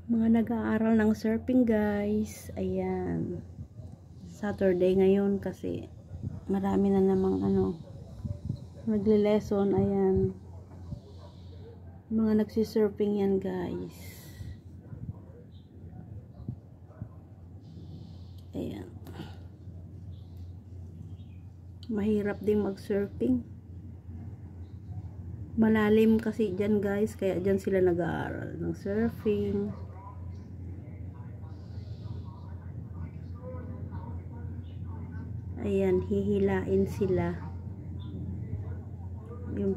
Mga nag-aaral ng surfing guys. Ayan. Saturday ngayon kasi marami na namang nagle-lesson. Ayan. Mga nagsisurfing yan guys. Ayan. Mahirap din mag-surfing. Malalim kasi dyan guys, kaya dyan sila nag-aaral ng surfing. Ayan, hihilain sila. Yung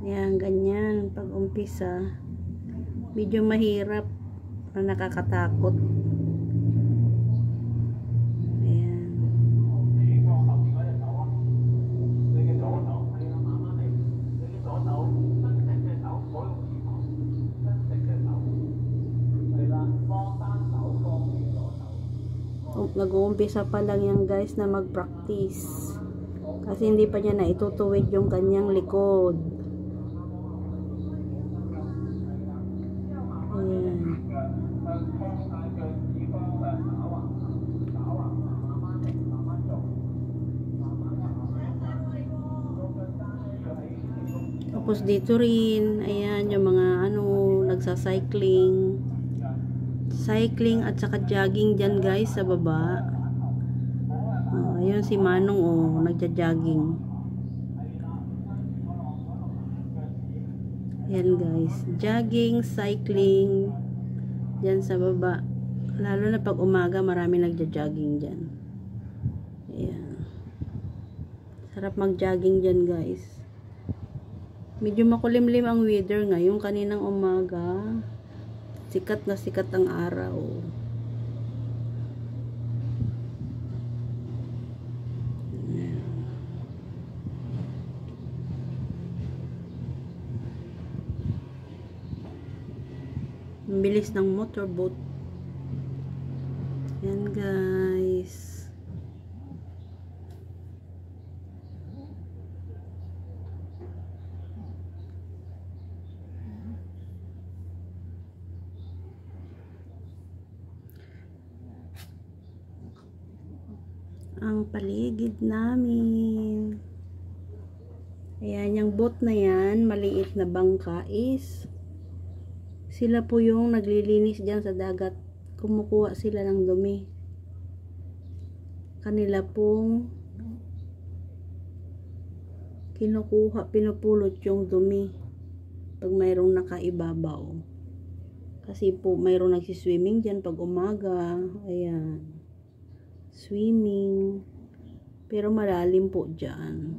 ayan, ganyan pag umpisa. Medyo mahirap na nakakatakot. Nag-uumpisa pa lang yan guys na mag-practice kasi hindi pa niya na itutuwid yung kanyang likod. Ayan. Tapos dito rin ayan yung mga nagsa-cycling at saka jogging dyan guys sa baba. Ayun si Manong nagja-jogging. Ayan guys, jogging, cycling dyan sa baba. Lalo na pag umaga marami nagja-jogging dyan. Ayan. Sarap mag-jogging dyan guys. Medyo makulimlim ang weather ngayon. Kaninang umaga sikat na sikat ang araw. Ang bilis ng motorboat. Yan guys. Ang paligid namin. Ayan, yung boat na yan, maliit na bangka is sila po yung naglilinis dyan sa dagat. Kumukuha sila ng dumi. Kanila pong kinukuha, pinupulot yung dumi pag mayroong nakaibabaw. Kasi po mayroong nagsiswimming dyan pag umaga. Ayan. Swimming. Pero malalim po dyan.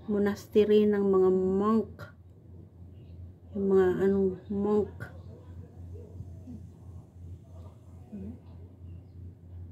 Monastery ng mga monk. Yung mga monk.